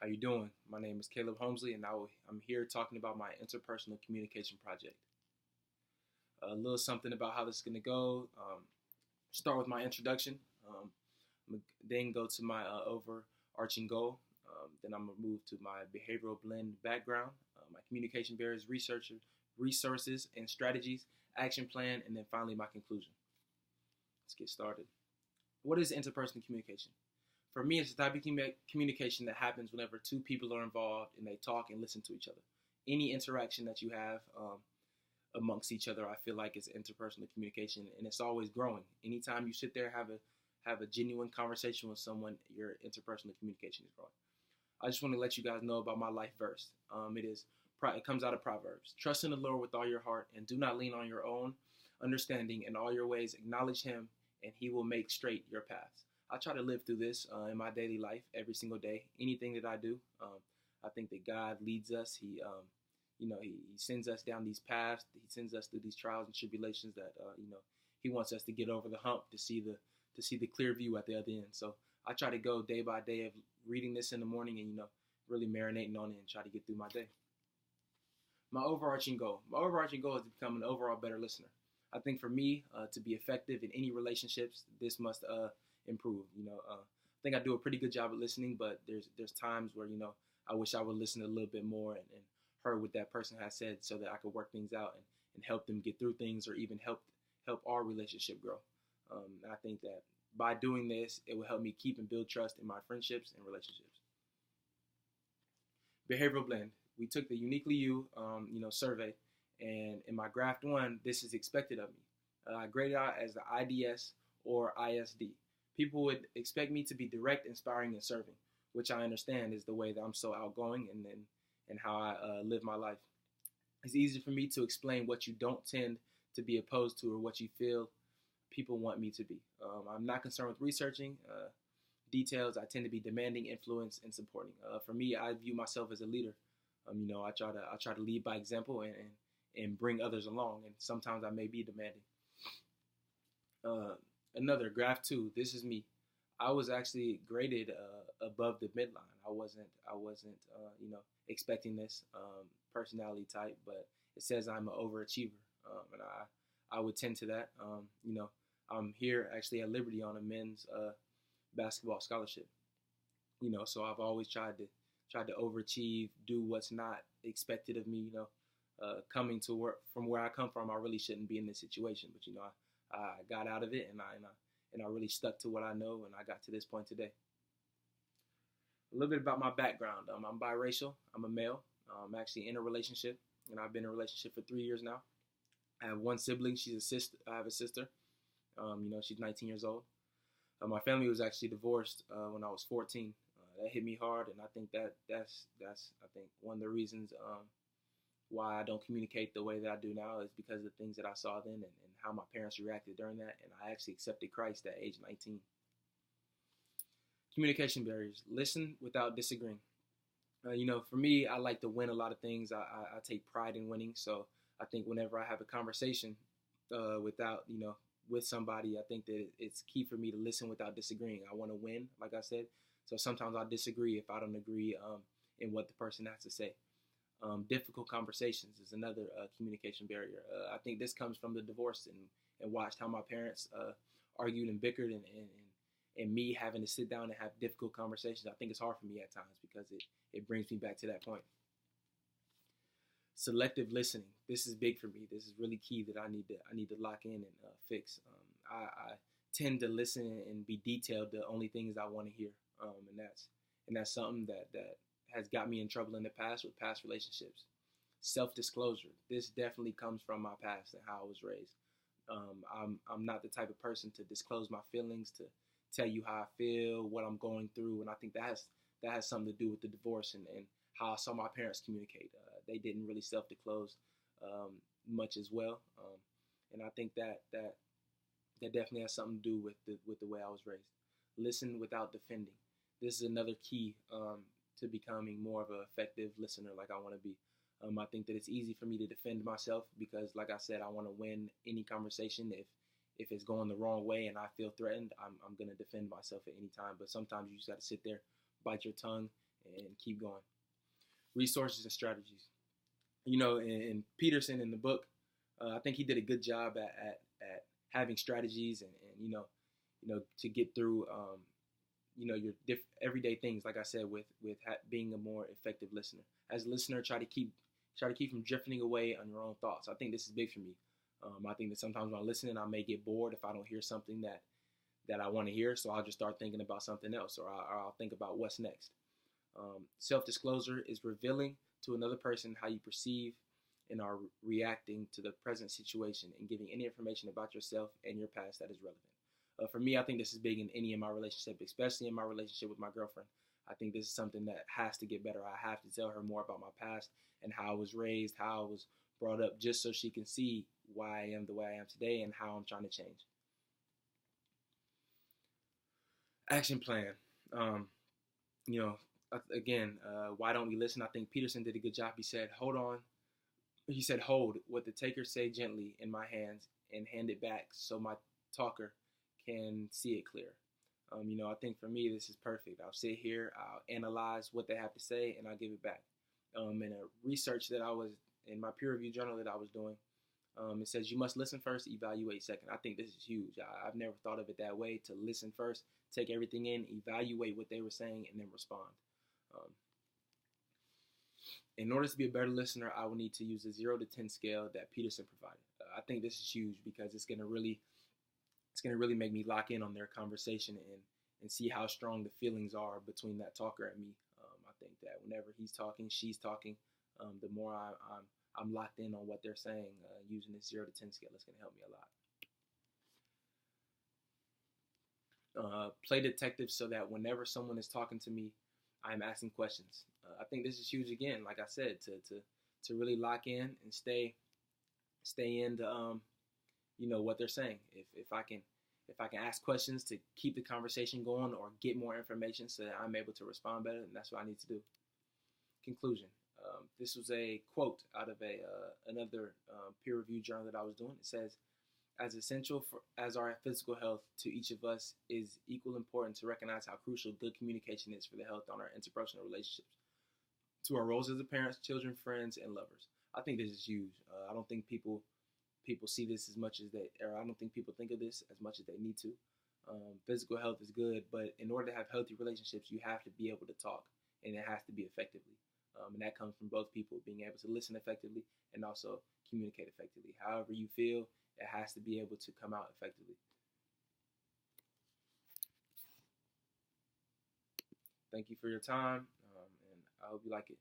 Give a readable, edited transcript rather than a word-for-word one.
How you doing? My name is Caleb Holmesley, and I'm here talking about my interpersonal communication project. A little something about how this is going to go. Start with my introduction, then go to my overarching goal. Then I'm going to move to my behavioral blend background, my communication barriers, resources and strategies, action plan, and then finally my conclusion. Let's get started. What is interpersonal communication? For me, it's the type of communication that happens whenever two people are involved and they talk and listen to each other. Any interaction that you have amongst each other, I feel like is interpersonal communication, and it's always growing. Anytime you sit there have a genuine conversation with someone, your interpersonal communication is growing. I just want to let you guys know about my life verse. It comes out of Proverbs. Trust in the Lord with all your heart, and do not lean on your own understanding. In all your ways, acknowledge Him, and He will make straight your paths. I try to live through this in my daily life every single day. Anything that I do, I think that God leads us. He sends us down these paths. He sends us through these trials and tribulations that He wants us to get over the hump to see the clear view at the other end. So I try to go day by day of reading this in the morning and really marinating on it and try to get through my day. My overarching goal is to become an overall better listener. I think for me to be effective in any relationships, this must improve. I think I do a pretty good job at listening, but there's times where I wish I would listen a little bit more and heard what that person has said so that I could work things out and help them get through things, or even help our relationship grow. I think that by doing this, it will help me keep and build trust in my friendships and relationships. Behavioral blend. We took the Uniquely You survey, and in my Graft 1, this is expected of me. I graded out as the IDS or ISD. People would expect me to be direct, inspiring, and serving, which I understand is the way that I'm so outgoing and how I live my life. It's easy for me to explain what you don't tend to be opposed to or what you feel people want me to be. I'm not concerned with researching details. I tend to be demanding, influence, and supporting. For me, I view myself as a leader. I try to lead by example and bring others along, and sometimes I may be demanding. Another Graph 2. This is me. I was actually graded above the midline. I wasn't expecting this personality type, but it says I'm an overachiever, and I would tend to that. I'm here actually at Liberty on a men's basketball scholarship. So I've always tried to overachieve, do what's not expected of me. Coming to work from where I come from, I really shouldn't be in this situation, but I got out of it, and I really stuck to what I know, and I got to this point today. A little bit about my background. I'm biracial. I'm a male. I'm actually in a relationship, and I've been in a relationship for 3 years now. I have one sibling. She's a sister. I have a sister. She's 19 years old. My family was actually divorced when I was 14. That hit me hard, and I think that's one of the reasons why I don't communicate the way that I do now is because of the things that I saw then and how my parents reacted during that. And I actually accepted Christ at age 19. Communication barriers. Listen without disagreeing. For me, I like to win a lot of things. I take pride in winning. So I think whenever I have a conversation with somebody, I think that it's key for me to listen without disagreeing. I want to win, like I said. So sometimes I disagree if I don't agree in what the person has to say. Difficult conversations is another communication barrier. I think this comes from the divorce and watched how my parents argued and bickered and me having to sit down and have difficult conversations. I think it's hard for me at times because it brings me back to that point. Selective listening. This is big for me. This is really key that I need to lock in and fix. I tend to listen and be detailed the only things I want to hear, and that's something that has got me in trouble in the past with past relationships. Self-disclosure. This definitely comes from my past and how I was raised. I'm not the type of person to disclose my feelings, to tell you how I feel, what I'm going through, and I think that has something to do with the divorce and how I saw my parents communicate. They didn't really self-disclose much as well, and I think that definitely has something to do with the way I was raised. Listen without defending. This is another key to becoming more of an effective listener like I want to be. I think that it's easy for me to defend myself because, like I said, I want to win any conversation. If it's going the wrong way and I feel threatened, I'm going to defend myself at any time. But sometimes you just got to sit there, bite your tongue, and keep going. Resources and strategies. In Peterson in the book, I think he did a good job at having strategies and to get through your everyday things. Like I said, with being a more effective listener. As a listener, try to keep from drifting away on your own thoughts. I think this is big for me. I think that sometimes when I'm listening, I may get bored if I don't hear something that I want to hear. So I'll just start thinking about something else, or I'll think about what's next. Self-disclosure is revealing to another person how you perceive and are reacting to the present situation and giving any information about yourself and your past that is relevant. For me, I think this is big in any of my relationship, especially in my relationship with my girlfriend. I think this is something that has to get better. I have to tell her more about my past and how I was raised, how I was brought up, just so she can see why I am the way I am today and how I'm trying to change. Action plan. Again, why don't we listen? I think Peterson did a good job. He said, hold on. He said, hold what the taker say gently in my hands and hand it back so my talker can see it clear. I think for me, this is perfect. I'll sit here, I'll analyze what they have to say, and I'll give it back. In a research that I was, in my peer review journal that I was doing, it says you must listen first, evaluate second. I think this is huge. I've never thought of it that way, to listen first, take everything in, evaluate what they were saying, and then respond. In order to be a better listener, I will need to use the 0 to 10 scale that Peterson provided. I think this is huge because it's going to really make me lock in on their conversation and see how strong the feelings are between that talker and me. I think that whenever he's talking, she's talking, the more I'm locked in on what they're saying. Using this 0 to 10 scale is going to help me a lot. Play detective so that whenever someone is talking to me, I'm asking questions. I think this is huge again, like I said, to really lock in and stay into what they're saying. If I can ask questions to keep the conversation going or get more information so that I'm able to respond better, then that's what I need to do. Conclusion. This was a quote out of another peer review journal that I was doing. It says, as essential as our physical health to each of us is equal important to recognize how crucial good communication is for the health on our interpersonal relationships, to our roles as parents, children, friends, and lovers. I think this is huge. I don't think people see this as much as I don't think people think of this as much as they need to. Physical health is good, but in order to have healthy relationships, you have to be able to talk, and it has to be effectively. And that comes from both people being able to listen effectively and also communicate effectively. However you feel, it has to be able to come out effectively. Thank you for your time, and I hope you like it.